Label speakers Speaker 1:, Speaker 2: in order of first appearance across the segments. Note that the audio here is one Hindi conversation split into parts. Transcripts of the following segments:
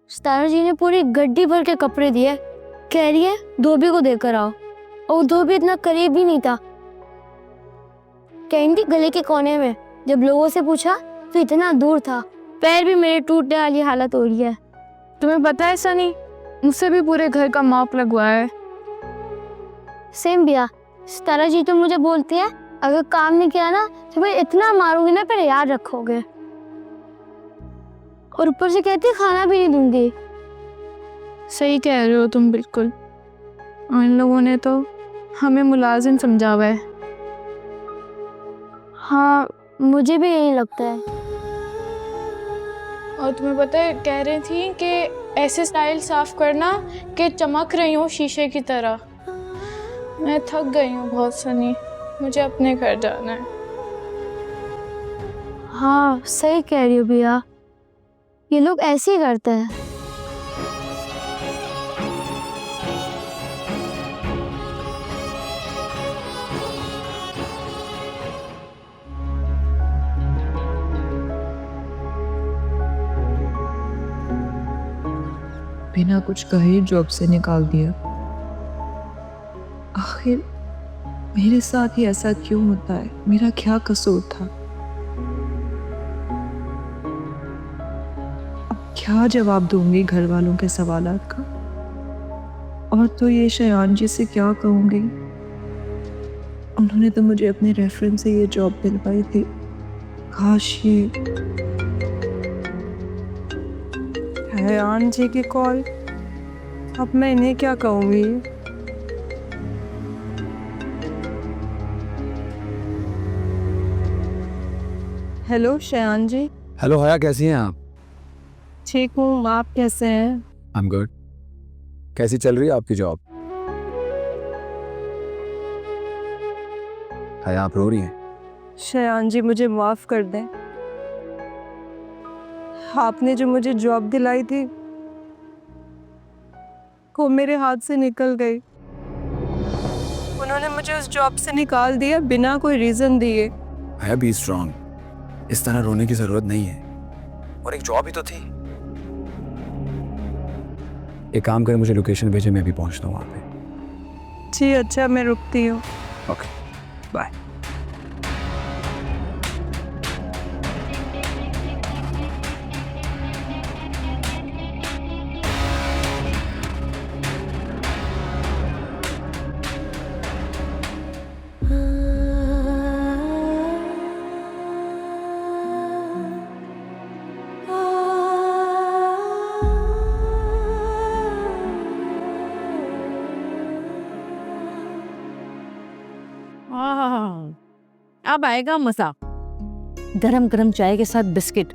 Speaker 1: सितारा जी ने पूरी गड्डी भर के कपड़े दिए, कह रही है धोबी को देकर आओ। और धोबी इतना करीब भी नहीं था, कैंडी गले के कोने में। जब लोगों से पूछा तो इतना दूर था। पैर भी मेरे टूटने वाली हालत हो रही है।
Speaker 2: तुम्हें पता है सनी, मुझसे भी पूरे घर का माप लगवा है।
Speaker 1: सेम भैया। सितारा जी तो मुझे बोलती है अगर काम नहीं किया ना तो मैं इतना मारूंगी ना फिर याद रखोगे। और ऊपर से कहती खाना भी नहीं दूंगी।
Speaker 2: सही कह रहे हो तुम बिल्कुल। इन लोगों ने तो हमें मुलाजिम समझा हुआ है।
Speaker 1: हाँ, मुझे भी यही लगता है।
Speaker 2: और तुम्हें पता है, कह रही थी कि ऐसे स्टाइल साफ करना कि चमक रही हूँ शीशे की तरह। मैं थक गई हूँ बहुत सनी, मुझे अपने घर जाना है।
Speaker 1: हाँ, सही कह रही हो भैया, ये लोग ऐसे ही करते हैं।
Speaker 3: बिना कुछ कहे जॉब से निकाल दिया। आखिर मेरे साथ ही ऐसा क्यों होता है? मेरा क्या कसूर था? अब क्या जवाब दूंगी घर वालों के सवालात का? और तो ये शयान जी से क्या कहूंगी? उन्होंने तो मुझे अपने रेफरेंस से ये जॉब दिलवाई थी। काश ये शयान जी की कॉल। अब मैं इन्हें क्या कहूंगी? हेलो शयान जी।
Speaker 4: हेलो हया, कैसी हैं आप?
Speaker 3: ठीक हूँ, आप कैसे हैं?
Speaker 4: I am good. कैसी चल रही है आपकी जॉब? हया, आप रो रही हैं?
Speaker 3: शयान जी मुझे माफ कर दें। आपने जो मुझे जॉब दिलाई थी वो मेरे हाथ से निकल गई। उन्होंने मुझे उस जॉब से निकाल दिया बिना कोई रीजन दिए।
Speaker 4: हया, बी स्ट्रांग। इस तरह रोने की जरूरत नहीं है। और एक जॉब ही तो थी। एक काम करें, मुझे लोकेशन भेजे, मैं भी पहुंचता हूँ वहां पे।
Speaker 3: जी अच्छा, मैं रुकती हूँ।
Speaker 4: Okay, bye.
Speaker 5: अब आएगा मजा। गरम गरम चाय के साथ बिस्किट।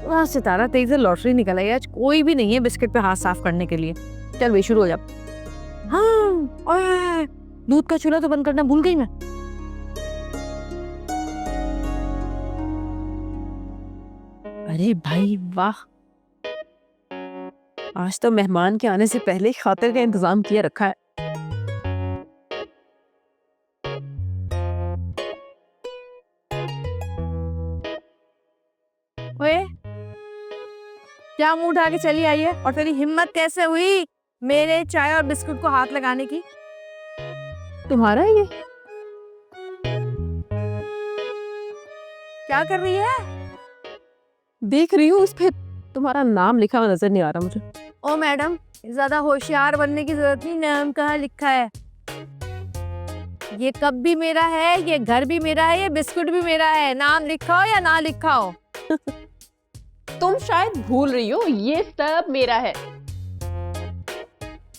Speaker 5: वाह सितारा, तेरी से लॉटरी निकल आई आज। कोई भी नहीं है बिस्किट पे हाथ साफ करने के लिए। चल वे शुरू हो जा। हाँ, ओए, दूध का चूल्हा तो बंद करना भूल गई मैं। अरे भाई वाह, आज तो मेहमान के आने से पहले ही खातिर का इंतजाम किया रखा है। ओए, क्या मुंह उठा के चली आई है? और तेरी हिम्मत कैसे हुई मेरे चाय और बिस्कुट को हाथ लगाने की? तुम्हारा है ये? क्या कर रही है? देख रही हूँ उस पे तुम्हारा नाम लिखा हुआ नजर नहीं आ रहा मुझे। ओ मैडम, ज्यादा होशियार बनने की जरूरत नहीं। नाम कहाँ लिखा है? ये कप भी मेरा है, ये घर भी मेरा है, ये बिस्कुट भी मेरा है। नाम लिखा हो या ना लिखा हो।
Speaker 6: तुम शायद भूल रही हो, ये सब मेरा है।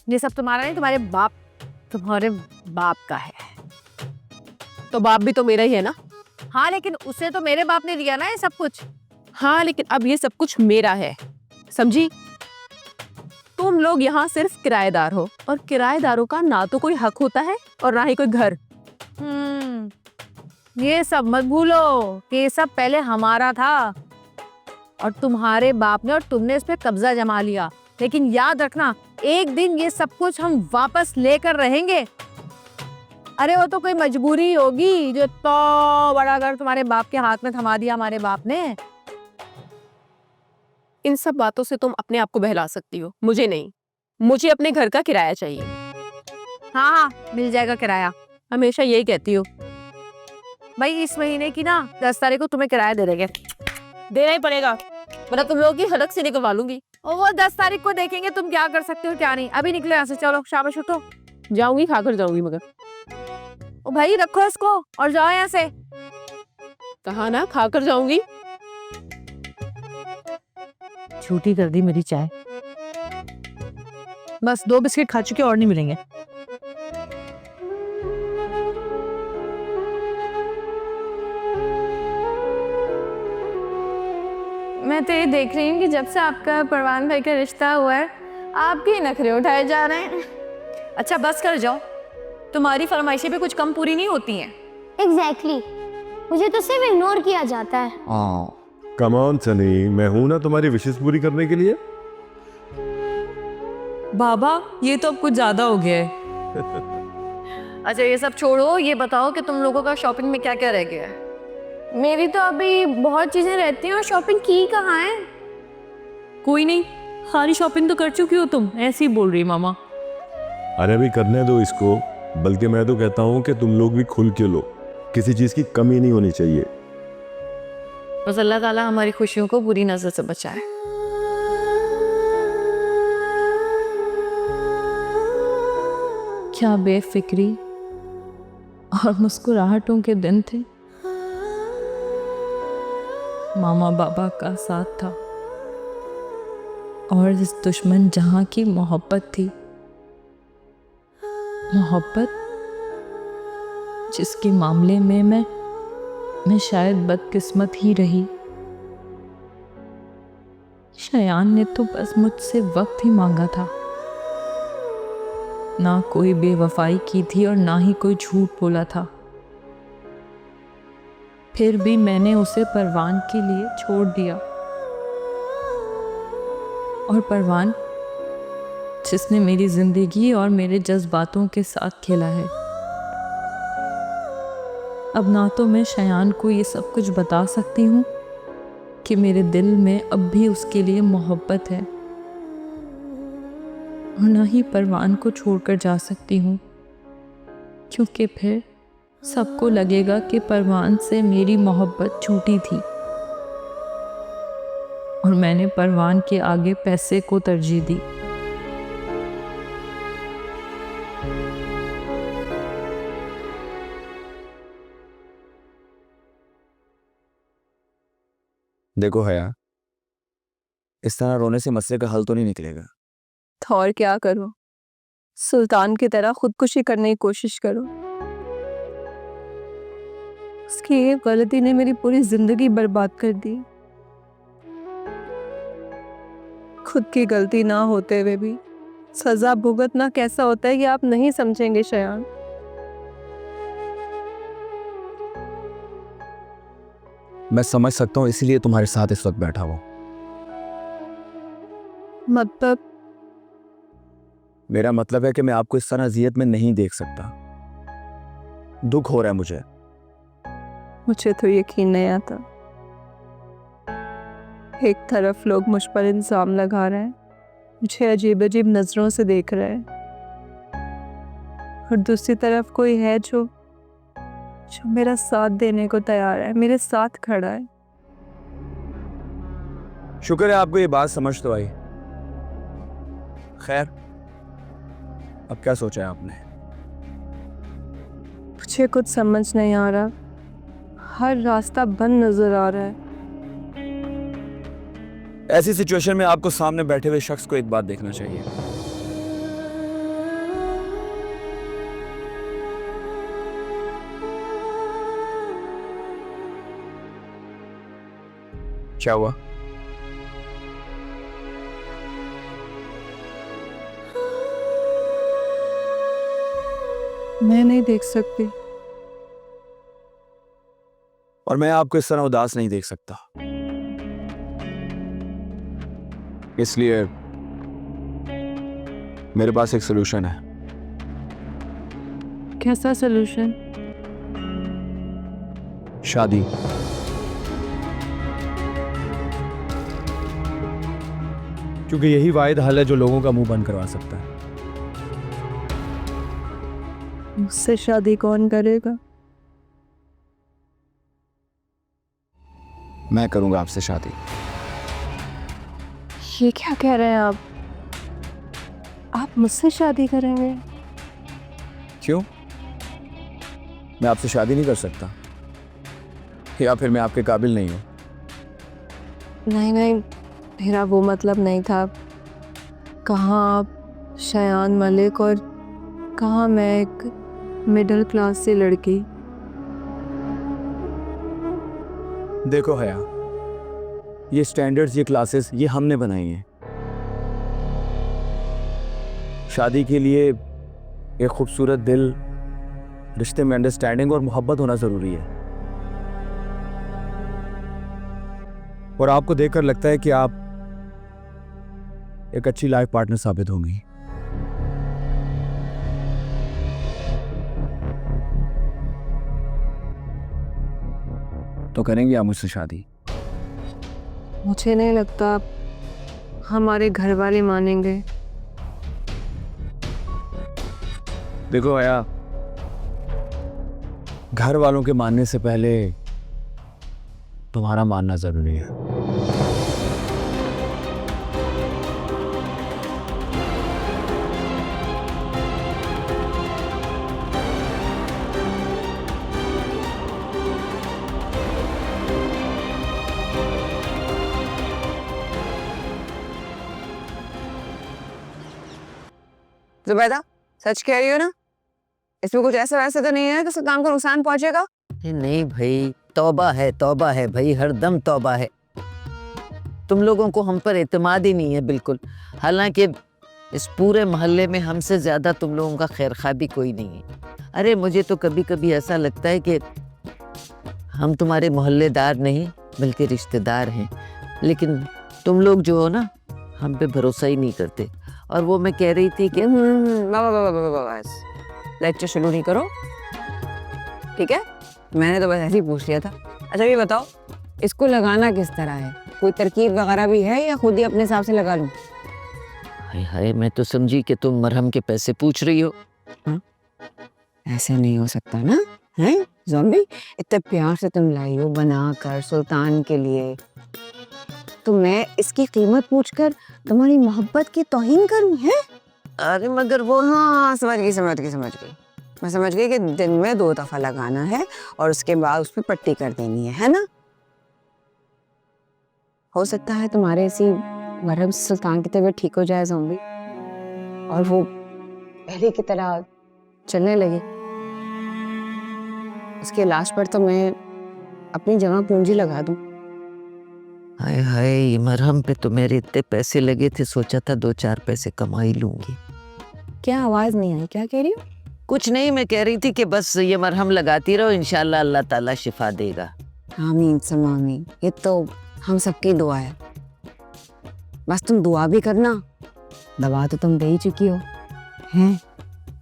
Speaker 5: ये सब तुम्हारा नहीं, तुम्हारे बाप का है।
Speaker 6: तो बाप भी तो मेरा ही है ना।
Speaker 5: हाँ, लेकिन उसे तो मेरे बाप ने दिया ना ये सब कुछ।
Speaker 6: हाँ, लेकिन अब ये सब कुछ मेरा है, समझी? तुम लोग यहाँ सिर्फ किराएदार हो, और किराएदारों का ना तो कोई हक होता है और ना ही कोई घर।
Speaker 5: ये सब मत भूलो कि ये सब पहले हमारा था और तुम्हारे बाप ने और तुमने इस पे कब्जा जमा लिया। लेकिन याद रखना, एक दिन ये सब कुछ हम वापस लेकर रहेंगे। अरे वो तो कोई मजबूरी होगी जो तो बड़ा घर तुम्हारे बाप के हाथ में थमा दिया हमारे बाप ने।
Speaker 6: इन सब बातों से तुम अपने आप को बहला सकती हो, मुझे नहीं। मुझे अपने घर का किराया चाहिए।
Speaker 5: हाँ हाँ, मिल जाएगा किराया।
Speaker 6: हमेशा यही कहती हो।
Speaker 5: भाई इस महीने की ना 10 तारीख को तुम्हें किराया दे देंगे।
Speaker 6: देना ही पड़ेगा, वरना तुम लोगों की हलक से निकलवा लूंगी।
Speaker 5: और वो 10 तारीख को देखेंगे तुम क्या कर सकते हो क्या नहीं। अभी निकलो यहाँ से, चलो शाबाश उठो।
Speaker 6: जाऊंगी, खाकर जाऊंगी, मगर
Speaker 5: ओ भाई रखो इसको और जाओ यहाँ से।
Speaker 6: कहा ना खाकर जाऊंगी।
Speaker 5: छूटी कर दी मेरी चाय। बस 2 बिस्किट खा चुके और नहीं मिलेंगे।
Speaker 2: मैं तो ये देख रही हूँ कि जब से आपका परवान भाई का रिश्ता हुआ है आपके ही नखरे उठाए जा रहे हैं।
Speaker 5: अच्छा बस कर जाओ, तुम्हारी फरमाइशें भी कुछ कम पूरी नहीं होती हैं।
Speaker 1: एग्जैक्टली मुझे तो सिर्फ इग्नोर किया जाता है।
Speaker 7: कम ऑन सनी, मैं हूं ना तुम्हारी विशेष पूरी करने के लिए।
Speaker 3: बाबा ये तो अब कुछ ज्यादा हो गया है।
Speaker 5: अच्छा ये सब छोड़ो, ये बताओ कि तुम लोगों का शॉपिंग में क्या क्या रह गया है।
Speaker 2: मेरी तो अभी बहुत चीजें रहती हैं और शॉपिंग की कहाँ है।
Speaker 3: कोई नहीं, सारी शॉपिंग तो कर चुकी हो तुम, ऐसे ही बोल रही मामा।
Speaker 7: अरे अभी करने दो इसको, बल्कि मैं तो कहता हूँ कि तुम लोग भी खुल के लो, किसी चीज की कमी नहीं होनी चाहिए।
Speaker 5: बस अल्लाह ताला हमारी खुशियों को बुरी नजर से बचाए।
Speaker 8: क्या बेफिक्री और मुस्कुराहटों के दिन थे। मामा बाबा का साथ था और इस दुश्मन जहां की मोहब्बत थी, मोहब्बत जिसके मामले में मैं शायद बदकिस्मत ही रही। शयान ने तो बस मुझसे वक्त ही मांगा था, ना कोई बेवफाई की थी और ना ही कोई झूठ बोला था। फिर भी मैंने उसे परवान के लिए छोड़ दिया। और परवान जिसने मेरी जिंदगी और मेरे जज्बातों के साथ खेला है। अब ना तो मैं शयान को ये सब कुछ बता सकती हूँ कि मेरे दिल में अब भी उसके लिए मोहब्बत है, और ना ही परवान को छोड़कर जा सकती हूँ, क्योंकि फिर सबको लगेगा कि परवान से मेरी मोहब्बत झूठी थी और मैंने परवान के आगे पैसे को तरजीह दी।
Speaker 4: देखो हया, इस तरह रोने से मसले का हल तो नहीं निकलेगा।
Speaker 8: तो और क्या करो, सुल्तान की तरह खुदकुशी करने की कोशिश करो। उसकी एक गलती ने मेरी पूरी जिंदगी बर्बाद कर दी। खुद की गलती ना होते हुए भी सजा भुगतना कैसा होता है ये आप नहीं समझेंगे शयान।
Speaker 4: मैं समझ सकता हूँ, इसीलिए तुम्हारे साथ इस वक्त बैठा हूँ।
Speaker 8: मतलब
Speaker 4: मेरा मतलब है कि मैं आपको इस तरह अजियत में नहीं देख सकता। दुख हो रहा है
Speaker 8: मुझे तो यकीन नहीं आता। एक तरफ लोग मुझ पर इल्जाम लगा रहे हैं, मुझे अजीब अजीब नजरों से देख रहे हैं, और दूसरी तरफ कोई है जो मेरा साथ देने को तैयार है, मेरे साथ खड़ा है।
Speaker 4: शुक्र है आपको ये बात समझ तो आई। खैर, अब क्या सोचा है आपने?
Speaker 8: मुझे कुछ समझ नहीं आ रहा, हर रास्ता बंद नजर आ रहा है।
Speaker 4: ऐसी सिचुएशन में आपको सामने बैठे हुए शख्स को एक बात देखना चाहिए। क्या हुआ?
Speaker 8: मैं नहीं देख सकती।
Speaker 4: और मैं आपको इस तरह उदास नहीं देख सकता, इसलिए मेरे पास एक सलूशन है।
Speaker 8: कैसा सलूशन?
Speaker 4: शादी। क्योंकि यही वाहिद हल है जो लोगों का मुंह बंद करवा सकता है।
Speaker 3: मुझसे शादी कौन करेगा?
Speaker 4: मैं करूंगा आपसे शादी।
Speaker 3: ये क्या कह रहे हैं आप? आप मुझसे शादी करेंगे?
Speaker 4: क्यों? मैं आपसे शादी नहीं कर सकता, या फिर मैं आपके काबिल नहीं हूं?
Speaker 3: नहीं नहीं, मेरा वो मतलब नहीं था। कहाँ आप शयान मलिक और कहाँ मैं एक मिडिल क्लास से लड़की।
Speaker 4: देखो हया, ये स्टैंडर्ड्स, ये क्लासेस, ये हमने बनाई हैं। शादी के लिए एक खूबसूरत दिल, रिश्ते में अंडरस्टैंडिंग और मोहब्बत होना ज़रूरी है। और आपको देखकर लगता है कि आप एक अच्छी लाइफ पार्टनर साबित होंगी। तो करेंगे आप मुझसे शादी?
Speaker 3: मुझे नहीं लगता हमारे घर वाले मानेंगे।
Speaker 4: देखो हया, घर वालों के मानने से पहले तुम्हारा मानना जरूरी है।
Speaker 5: जुबैदा, सच कह रही हो ना? इसमें कुछ ऐसा वैसा तो नहीं है कि सुल्तान को नुकसान पहुंचेगा?
Speaker 9: नहीं भाई, तौबा है भाई, हरदम तौबा है। तुम लोगों को हम पर एतमाद ही नहीं है बिल्कुल। हालांकि इस पूरे मोहल्ले में हमसे ज्यादा तुम लोगों का खैर खा भी कोई नहीं है। अरे मुझे तो कभी कभी ऐसा लगता है कि हम तुम्हारे मोहल्लेदार नहीं बल्कि रिश्तेदार हैं, लेकिन तुम लोग जो हो ना, हम पे भरोसा ही नहीं करते। और वो मैं कह रही थी कि
Speaker 5: बस लेक्चर शुरू नहीं करो, ठीक है? मैंने तो बस ऐसे ही पूछ लिया था। अच्छा ये बताओ, इसको लगाना किस तरह है? कोई तरकीब वगैरह भी है या खुद ही अपने हिसाब से लगा लूं?
Speaker 9: हाय हाय, मैं तो समझी कि तुम मरहम के पैसे पूछ रही हो।
Speaker 5: ऐसे नहीं हो सकता ना, हैं ज़ॉम्बी? इतने प्यार से तुम लाई हो बना कर सुल्तान के लिए, तो मैं इसकी कीमत पूछकर तुम्हारी मोहब्बत की तौहीन करूं? हैं? अरे मगर वो, हाँ समझ गई। मैं समझ गई कि दिन में 2 दफा लगाना है और उसके बाद उस पर पट्टी कर देनी है ना? हो सकता है तुम्हारे इसी मरहम से सुल्तान की तबीयत ठीक हो जाए ज़ॉम्बी, और वो पहले की तरह चलने लगे। उसके इलाज पर तो मैं अपनी जमा पूंजी लगा दूं।
Speaker 9: हाय हाय, मरहम पे तो मेरे इतने पैसे लगे थे, सोचा था 2-4 पैसे कमा ही लूंगी।
Speaker 5: क्या आवाज नहीं आई? क्या कह रही हो?
Speaker 9: कुछ नहीं, मैं कह रही थी कि बस ये मरहम लगाती रहो, इंशाल्लाह अल्लाह ताला शिफा देगा।
Speaker 5: आमीन सम आमीन। ये तो हम सबकी दुआ है। बस तुम दुआ भी करना, दवा तो तुम दे ही चुकी हो। हैं?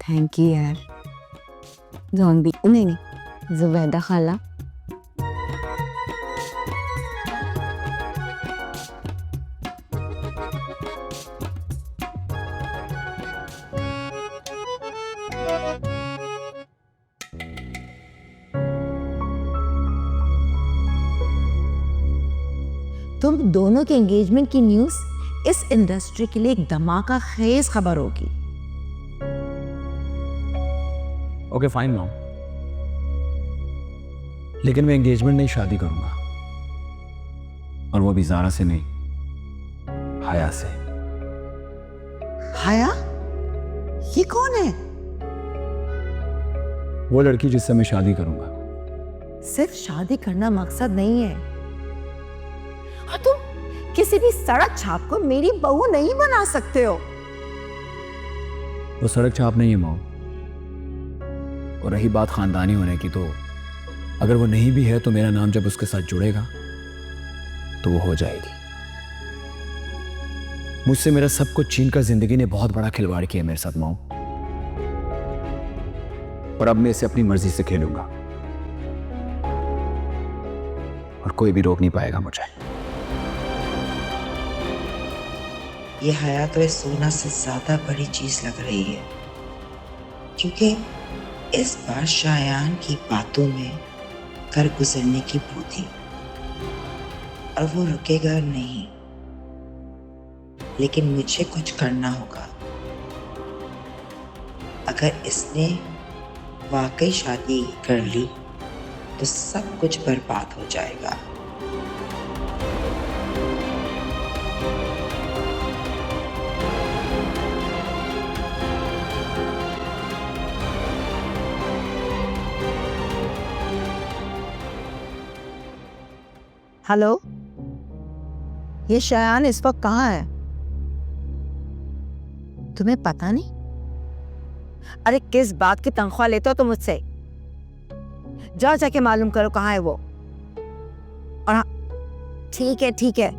Speaker 5: थैंक यू यार। ज़ॉम्बी नहीं, जुबैदा खाला।
Speaker 10: तुम दोनों के एंगेजमेंट की न्यूज़ इस इंडस्ट्री के लिए एक धमाका खेज खबर होगी।
Speaker 4: ओके फाइन मॉम, लेकिन मैं एंगेजमेंट नहीं, शादी करूंगा, और वो भी ज़ारा से नहीं, हया से।
Speaker 10: हया? ये कौन है?
Speaker 4: वो लड़की जिससे मैं शादी करूंगा।
Speaker 10: सिर्फ शादी करना मकसद नहीं है, और तुम किसी भी सड़क छाप को मेरी बहू नहीं बना सकते हो।
Speaker 4: वो सड़क छाप नहीं है मॉम, और रही बात खानदानी होने की, तो अगर वो नहीं भी है तो मेरा नाम जब उसके साथ जुड़ेगा तो वो हो जाएगी। मुझसे मेरा सब कुछ छीन कर जिंदगी ने बहुत बड़ा खिलवाड़ किया मेरे साथ मॉम, और अब मैं इसे अपनी मर्जी से खेलूंगा और कोई भी रोक नहीं पाएगा मुझे।
Speaker 11: ये हया तो इस सोना से ज्यादा बड़ी चीज लग रही है, क्योंकि इस बार शायान की बातों में कर गुजरने की बू थी और वो रुकेगा नहीं। लेकिन मुझे कुछ करना होगा। अगर इसने वाकई शादी कर ली तो सब कुछ बर्बाद हो जाएगा।
Speaker 10: हेलो, ये शयान इस वक्त कहाँ है? तुम्हें पता नहीं? अरे किस बात की तनख्वाह लेते हो तुम मुझसे? जाओ जाके मालूम करो कहाँ है वो। और हाँ, ठीक है ठीक है,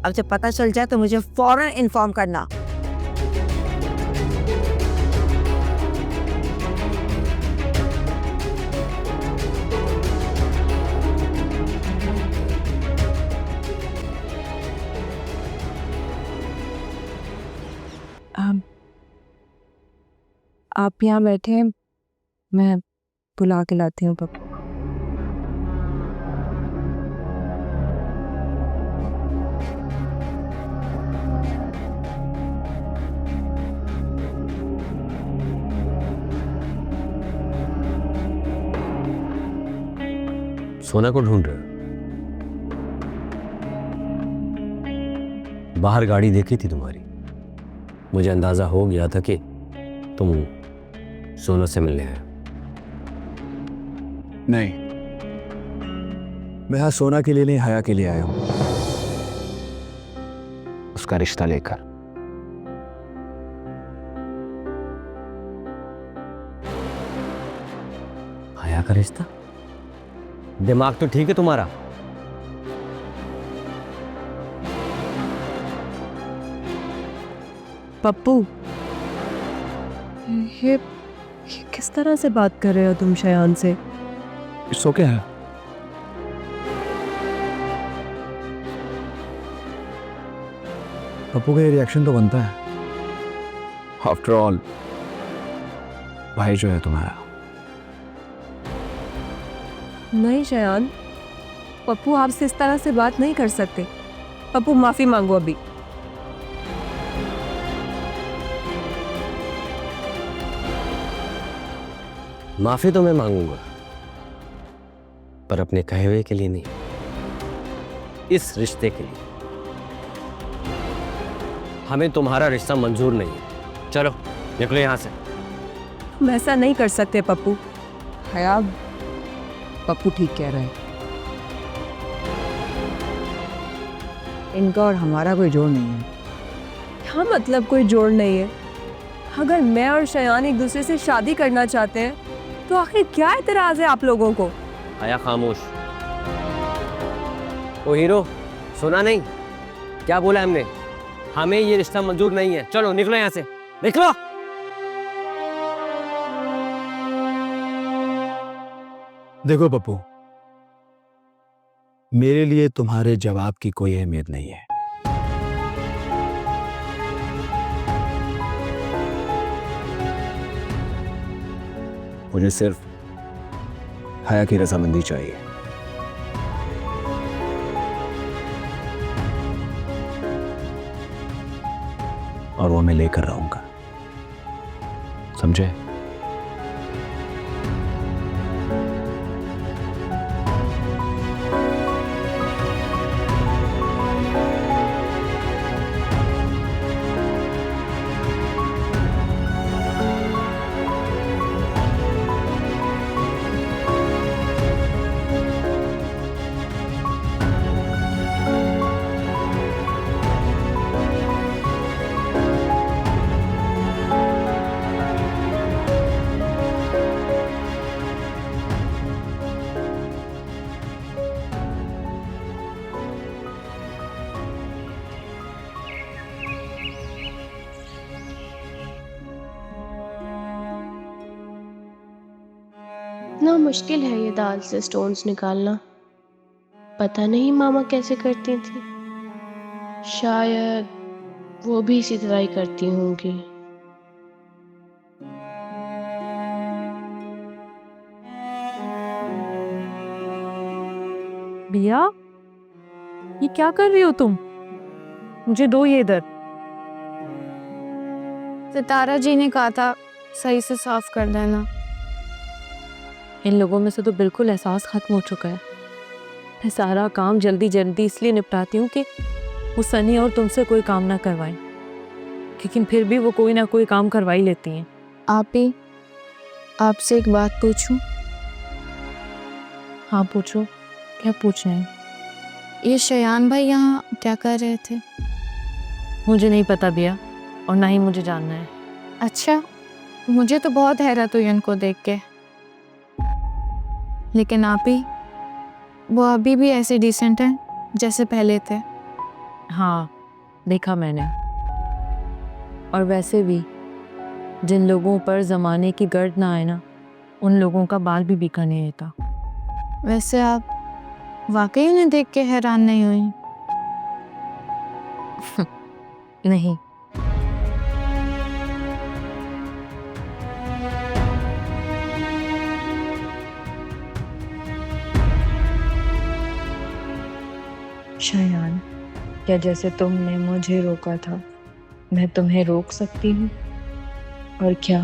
Speaker 10: अब जब पता चल जाए तो मुझे फौरन इन्फॉर्म करना।
Speaker 3: आप यहाँ बैठे हैं, मैं बुला के लाती हूँ पप्पू।
Speaker 12: सोना को ढूंढ रहे हो? बाहर गाड़ी देखी थी तुम्हारी, मुझे अंदाजा हो गया था कि तुम सोना से मिलने आए।
Speaker 4: नहीं, मैं यहाँ सोना के लिए नहीं, हया के लिए आया हूँ, उसका रिश्ता लेकर।
Speaker 12: हया का रिश्ता? दिमाग तो ठीक है तुम्हारा?
Speaker 3: पप्पू, ये किस तरह से बात कर रहे हो तुम शयान से?
Speaker 4: इसो क्या है? पप्पू का ये रिएक्शन तो बनता है। आफ्टर ऑल भाई जो है तुम्हारा।
Speaker 3: नहीं शयान, पप्पू आपसे इस तरह से बात नहीं कर सकते। पप्पू माफी मांगो अभी।
Speaker 12: माफी तो मैं मांगूंगा, पर अपने कहे हुए के लिए नहीं, इस रिश्ते के लिए। हमें तुम्हारा रिश्ता मंजूर नहीं है। चलो निकलो यहां से।
Speaker 3: हम ऐसा नहीं कर सकते पप्पू। हया, पप्पू ठीक कह रहे हैं,
Speaker 10: इनका और हमारा कोई जोड़ नहीं है।
Speaker 3: क्या मतलब कोई जोड़ नहीं है? अगर मैं और शयान एक दूसरे से शादी करना चाहते हैं तो आखिर क्या एतराज है आप लोगों को?
Speaker 12: आया खामोश। ओ हीरो, सुना नहीं क्या बोला हमने? हमें ये रिश्ता मंजूर नहीं है। चलो निकलो यहां से, निकलो।
Speaker 4: देखो पप्पू, मेरे लिए तुम्हारे जवाब की कोई अहमियत नहीं है। मुझे सिर्फ हया की रजामंदी चाहिए। और वो मैं लेकर रहूंगा, समझे?
Speaker 13: इतना मुश्किल है ये दाल से स्टोन्स निकालना। पता नहीं मामा कैसे करती थी। शायद वो भी इसी तरह ही करती होंगी।
Speaker 6: बिया, ये क्या कर रही हो तुम? मुझे दो ये इधर।
Speaker 2: सितारा जी ने कहा था सही से साफ कर देना।
Speaker 8: इन लोगों में से तो बिल्कुल एहसास खत्म हो चुका है। मैं सारा काम जल्दी जल्दी इसलिए निपटाती हूँ कि वो सनी और तुमसे कोई काम ना करवाएं, लेकिन फिर भी वो कोई ना कोई काम करवा ही लेती हैं।
Speaker 2: आप ही, आपसे एक बात पूछूं?
Speaker 8: हाँ पूछो, क्या पूछना है?
Speaker 2: ये शयान भाई यहाँ क्या कर रहे थे?
Speaker 8: मुझे नहीं पता बिया, और ना ही मुझे जानना है।
Speaker 2: अच्छा, मुझे तो बहुत हैरत हुई उनको देख के। लेकिन आप ही, वो अभी भी ऐसे डिसेंट हैं जैसे पहले थे।
Speaker 8: हाँ, देखा मैंने। और वैसे भी जिन लोगों पर ज़माने की गर्द ना आए ना, उन लोगों का बाल भी बीका नहीं रहता।
Speaker 2: वैसे आप वाकई उन्हें देख के हैरान नहीं हुई?
Speaker 8: नहीं। शयान, क्या जैसे तुमने मुझे रोका था, मैं तुम्हें रोक सकती हूँ? और क्या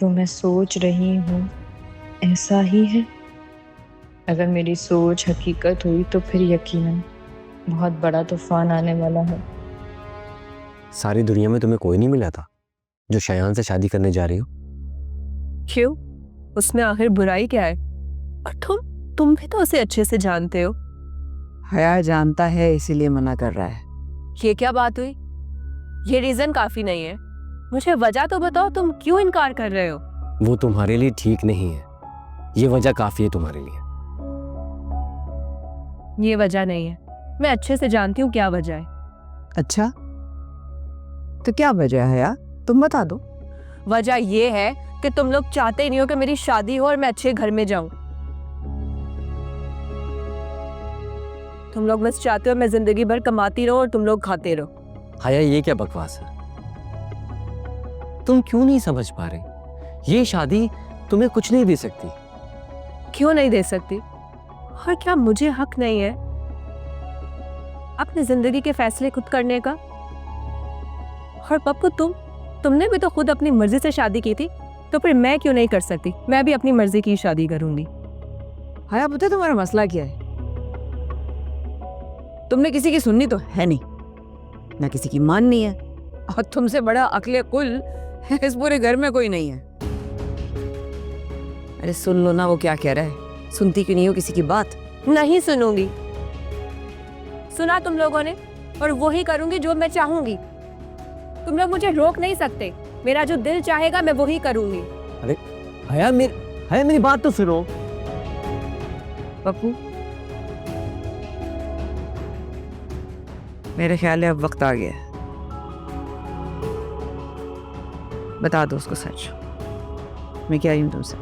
Speaker 8: जो मैं सोच रही हूँ ऐसा ही है? अगर मेरी सोच हकीकत हुई तो फिर यकीनन बहुत बड़ा तूफान आने वाला है।
Speaker 12: सारी दुनिया में तुम्हें कोई नहीं मिला था जो शयान से शादी करने जा रही हो?
Speaker 3: क्यों? उसमें आखिर बुराई क्या है? और तुम भी तो उसे अच्छे से जानते हो।
Speaker 10: हया जानता है इसीलिए मना कर रहा है।
Speaker 3: ये क्या बात हुई? ये रीजन काफी नहीं है। मुझे वजह तो बताओ, तुम क्यों इनकार कर रहे हो?
Speaker 12: वो तुम्हारे लिए ठीक नहीं है, ये वजह काफी है तुम्हारे लिए।
Speaker 3: ये वजह नहीं है, मैं अच्छे से जानती हूँ क्या वजह है।
Speaker 10: अच्छा, तो क्या वजह है यार? तुम बता दो।
Speaker 3: वजह ये है कि तुम लोग चाहते ही नहीं हो कि मेरी शादी हो और मैं अच्छे घर में जाऊं। तुम लोग बस चाहते हो मैं जिंदगी भर कमाती रहूं और तुम लोग खाते रहो।
Speaker 12: हाया, ये क्या बकवास है? तुम क्यों नहीं समझ पा रहे? ये शादी तुम्हें कुछ नहीं दे सकती।
Speaker 3: क्यों नहीं दे सकती? और क्या मुझे हक नहीं है अपनी जिंदगी के फैसले खुद करने का? और पप्पू, तुमने भी तो खुद अपनी मर्जी से शादी की थी, तो फिर मैं क्यों नहीं कर सकती? मैं भी अपनी मर्जी की शादी करूंगी।
Speaker 10: हया, पता है तुम्हारा मसला क्या है? तुमने किसी की सुननी तो है नहीं, ना किसी की माननी है, और तुमसे बड़ा अकले कुल इस पूरे घर में कोई नहीं है। अरे सुन लो ना वो क्या कह रहा है। सुनती क्यों नहीं हो किसी की बात?
Speaker 3: नहीं सुनूंगी। सुना तुम लोगों ने, और वही करूंगी जो मैं चाहूंगी। तुम लोग मुझे रोक नहीं सकते। मेरा जो दिल चाहेगा मैं वही करूंगी।
Speaker 12: अरे हाया, मेरी बात तो सुनो।
Speaker 10: पप्पू, मेरे ख्याल है अब वक्त आ गया है। बता दो उसको सच, मैं क्या यूं तुमसे।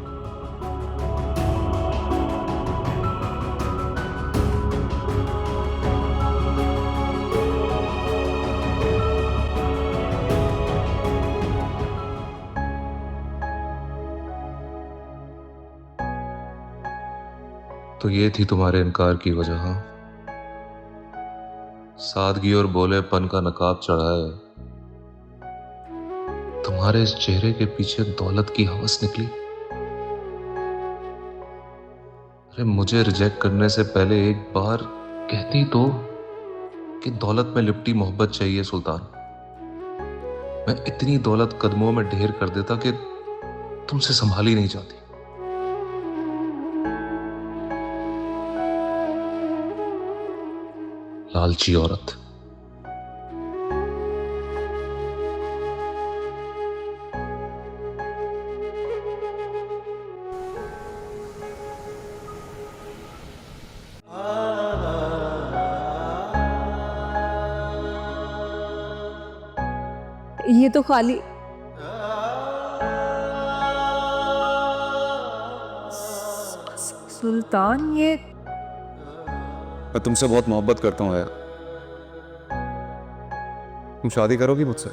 Speaker 14: तो ये थी तुम्हारे इनकार की वजह? हाँ, सादगी और बोलेपन का नकाब चढ़ाए तुम्हारे इस चेहरे के पीछे दौलत की हवस निकली। अरे मुझे रिजेक्ट करने से पहले एक बार कहती तो कि दौलत में लिपटी मोहब्बत चाहिए सुल्तान। मैं इतनी दौलत कदमों में ढेर कर देता कि तुमसे संभाली नहीं जाती। लालची औरत।
Speaker 3: ये तो खाली सुल्तान, ये
Speaker 15: मैं तुमसे बहुत मोहब्बत करता हूँ यार। तुम शादी करोगी मुझसे?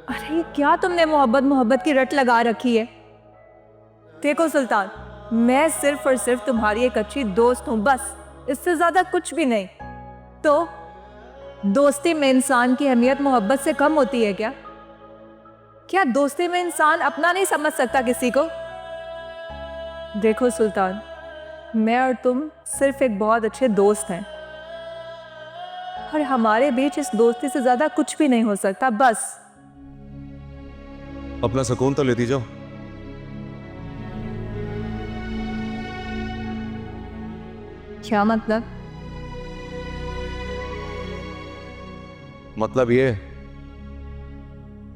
Speaker 5: अरे ये क्या तुमने मोहब्बत मोहब्बत की रट लगा रखी है। देखो सुल्तान, मैं सिर्फ और सिर्फ तुम्हारी एक अच्छी दोस्त हूँ, बस, इससे ज्यादा कुछ भी नहीं। तो दोस्ती में इंसान की अहमियत मोहब्बत से कम होती है क्या? क्या दोस्ती में इंसान अपना नहीं समझ सकता किसी को? देखो सुल्तान, मैं और तुम सिर्फ एक बहुत अच्छे दोस्त हैं और हमारे बीच इस दोस्ती से ज्यादा कुछ भी नहीं हो सकता, बस।
Speaker 15: अपना सुकून तो लेती जाओ।
Speaker 5: क्या मतलब?
Speaker 15: मतलब ये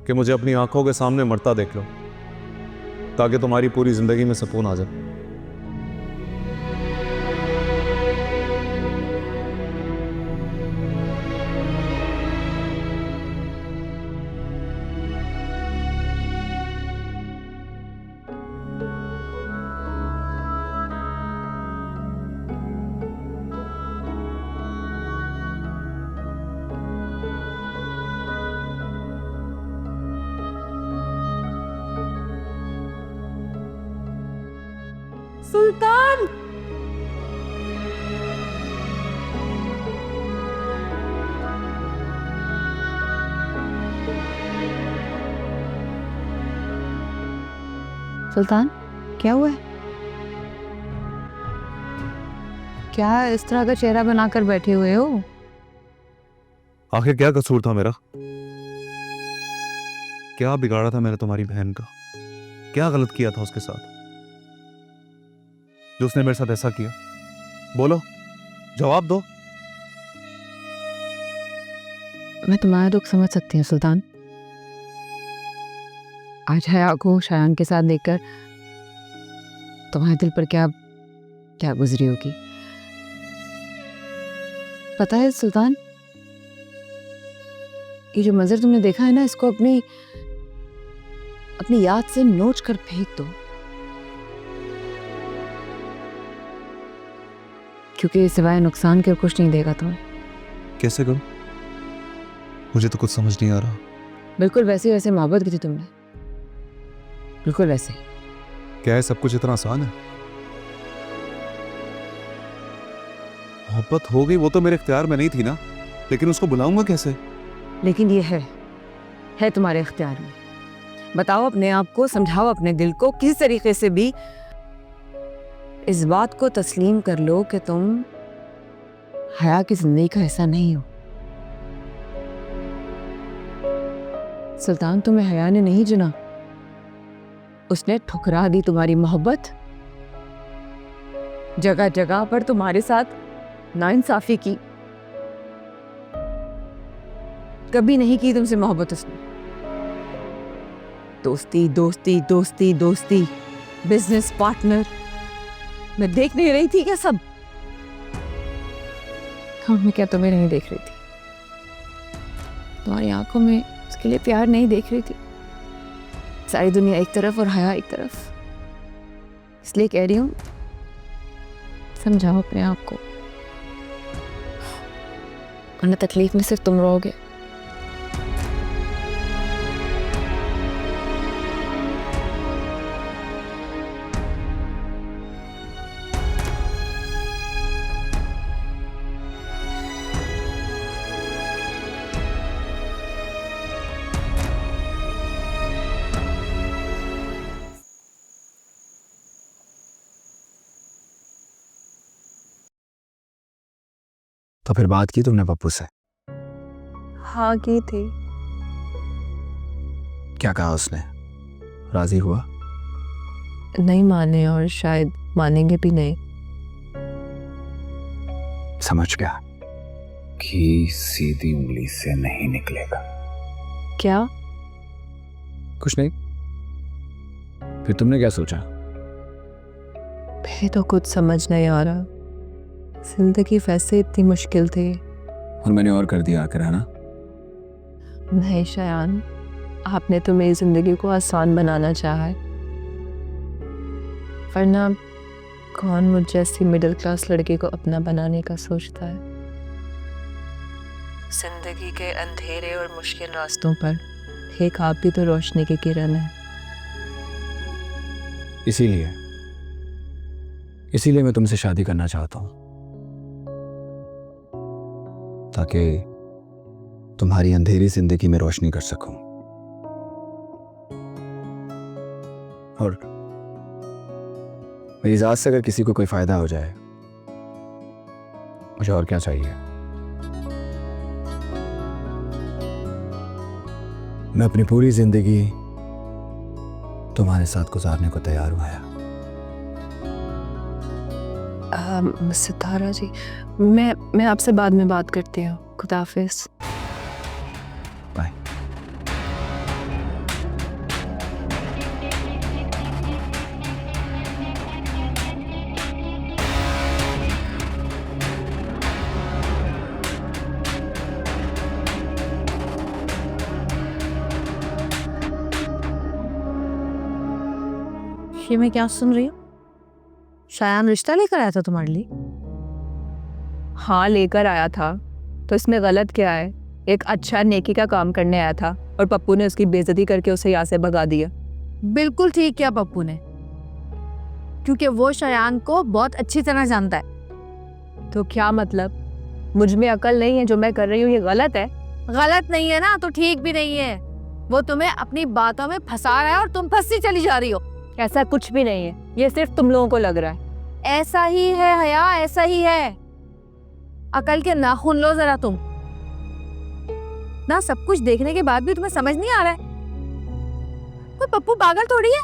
Speaker 15: कि मुझे अपनी आंखों के सामने मरता देख लो, ताकि तुम्हारी पूरी जिंदगी में सुकून आ जाए।
Speaker 5: सुल्तान!
Speaker 3: सुल्तान, क्या हुआ है? क्या इस तरह का चेहरा बनाकर बैठे हुए हो?
Speaker 15: आखिर क्या कसूर था मेरा? क्या बिगाड़ा था मैंने तुम्हारी बहन का? क्या गलत किया था उसके साथ जो उसने मेरे साथ ऐसा किया? बोलो, जवाब दो।
Speaker 3: मैं तुम्हारा दुख समझ सकती हूँ सुल्तान। आज हया को शायान के साथ देखकर तुम्हारे दिल पर क्या क्या गुजरी होगी। पता है सुल्तान, ये जो मंजर तुमने देखा है ना, इसको अपनी याद से नोच कर फेंक दो, क्योंकि सिवाय नुकसान के कुछ नहीं देगा तुम्हें।
Speaker 15: कैसे करूं? मुझे तो कुछ समझ नहीं आ रहा।
Speaker 3: बिल्कुल वैसे मोहब्बत की थी तुमने, बिल्कुल वैसे।
Speaker 15: क्या है सब कुछ इतना आसान है? मोहब्बत हो गई, वो तो मेरे इख्तियार में नहीं थी ना, लेकिन उसको बुलाऊंगा कैसे?
Speaker 3: लेकिन ये है तुम्हारे इख्तियार में। बताओ अपने आप को, समझाओ अपने दिल को, किस तरीके से भी इस बात को तस्लीम कर लो कि तुम हया की जिंदगी का हिस्सा नहीं हो। सुल्तान, तुम्हें हया ने नहीं चुना, उसने ठुकरा दी तुम्हारी मोहब्बत। जगह जगह पर तुम्हारे साथ नाइंसाफी की। कभी नहीं की तुमसे मोहब्बत उसने। दोस्ती दोस्ती दोस्ती दोस्ती, बिजनेस पार्टनर। मैं देख नहीं रही थी क्या सब? हाँ, मैं क्या तुम्हें नहीं देख रही थी? तुम्हारी आंखों में उसके लिए प्यार नहीं देख रही थी? सारी दुनिया एक तरफ और हया एक तरफ। इसलिए कह रही हूँ, समझाओ अपने आप को, वरना तकलीफ में सिर्फ तुम रहोगे।
Speaker 4: तो फिर बात की तुमने पप्पू से?
Speaker 5: हाँ, की थी।
Speaker 4: क्या कहा उसने? राजी हुआ?
Speaker 3: नहीं माने, और शायद मानेंगे भी नहीं।
Speaker 4: समझ गया कि सीधी उंगली से नहीं निकलेगा।
Speaker 3: क्या?
Speaker 4: कुछ नहीं। फिर तुमने क्या सोचा?
Speaker 3: मुझे तो कुछ समझ नहीं आ रहा। जिंदगी वैसे इतनी मुश्किल थी
Speaker 4: और मैंने और कर दिया आकर, है ना?
Speaker 3: नहीं शायान, आपने तो मेरी जिंदगी को आसान बनाना चाहा है, वरना कौन मुझ जैसी मिडिल क्लास लड़की को अपना बनाने का सोचता है। जिंदगी के अंधेरे और मुश्किल रास्तों पर एक आप भी तो रोशनी की किरण है।
Speaker 4: इसीलिए मैं तुमसे शादी करना चाहता हूं, ताकि तुम्हारी अंधेरी जिंदगी में रोशनी कर सकूं। और मेरी जात से अगर किसी को कोई फायदा हो जाए, मुझे और क्या चाहिए। मैं अपनी पूरी जिंदगी तुम्हारे साथ गुजारने को तैयार हूं आया।
Speaker 3: सितारा जी, मैं आपसे बाद में बात करती हूँ। खुदा हाफिज।
Speaker 4: बाय।
Speaker 10: ये मैं क्या सुन रही हूँ? शायान रिश्ता लेकर आया था तुम्हारे लिए?
Speaker 3: हाँ, लेकर आया था, तो इसमें गलत क्या है? एक अच्छा नेकी का काम करने आया था और पप्पू ने उसकी बेइज्जती करके उसे यहाँ से भगा दिया।
Speaker 10: बिल्कुल ठीक किया पप्पू ने, क्योंकि वो शायान को बहुत अच्छी तरह जानता है।
Speaker 3: तो क्या मतलब? मुझ में अकल नहीं है? जो मैं कर रही हूँ ये गलत है?
Speaker 10: गलत नहीं है ना, तो ठीक भी नहीं है। वो तुम्हें अपनी बातों में फंसा रहा है और तुम फंसती चली जा रही हो।
Speaker 3: ऐसा कुछ भी नहीं है, ये सिर्फ तुम लोगों को लग रहा है।
Speaker 10: ऐसा ही है हया, ऐसा ही है। अकल के नाखून लो जरा तुम ना। सब कुछ देखने के बाद भी तुम्हें समझ नहीं आ रहा है? कोई पप्पू पागल थोड़ी है।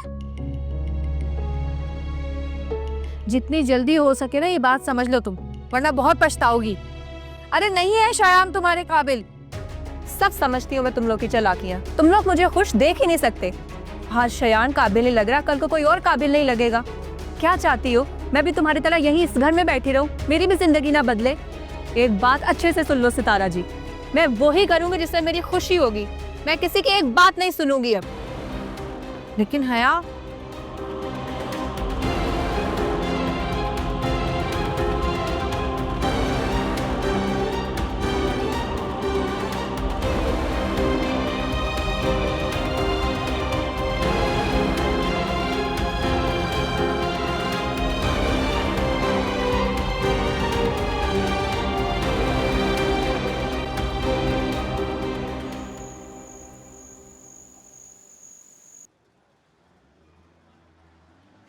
Speaker 10: जितनी जल्दी हो सके ना ये बात समझ लो तुम, वरना बहुत पछताओगी। अरे नहीं है शायान तुम्हारे काबिल।
Speaker 3: सब समझती हूँ मैं तुम लोग की चालाकियाँ। तुम लोग मुझे खुश देख ही नहीं सकते। आज शयान काबिल नहीं लग रहा, कल को कोई और काबिल नहीं लगेगा। क्या चाहती हो? मैं भी तुम्हारी तरह यहीं इस घर में बैठी रहूं? मेरी भी जिंदगी ना बदले? एक बात अच्छे से सुन लो सितारा जी, मैं वो ही करूंगी जिससे मेरी खुशी होगी। मैं किसी की एक बात नहीं सुनूंगी अब।
Speaker 10: लेकिन हया,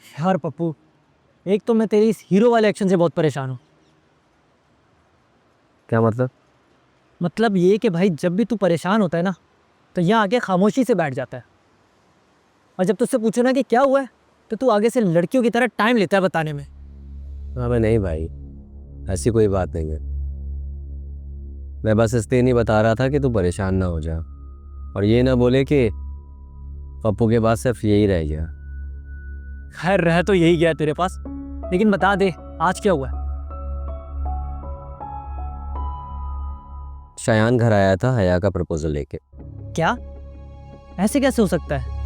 Speaker 16: यार पप्पू, एक तो मैं तेरी इस हीरो वाले एक्शन से बहुत परेशान हूँ।
Speaker 12: क्या मतलब?
Speaker 16: मतलब ये कि भाई जब भी तू परेशान होता है ना, तो यहाँ आके खामोशी से बैठ जाता है, और जब तुझसे पूछो ना कि क्या हुआ है, तो तू आगे से लड़कियों की तरह टाइम लेता है बताने में।
Speaker 12: हाँ मैं नहीं भाई, ऐसी कोई बात नहीं है। मैं बस इसलिए नहीं बता रहा था कि तू परेशान ना हो जा, और ये ना बोले कि पप्पू के पास सिर्फ यही रह गया।
Speaker 16: खैर रह तो यही गया तेरे पास, लेकिन बता दे आज क्या हुआ है?
Speaker 12: शायान घर आया था हया का प्रपोजल लेके।
Speaker 16: क्या? ऐसे कैसे हो सकता है?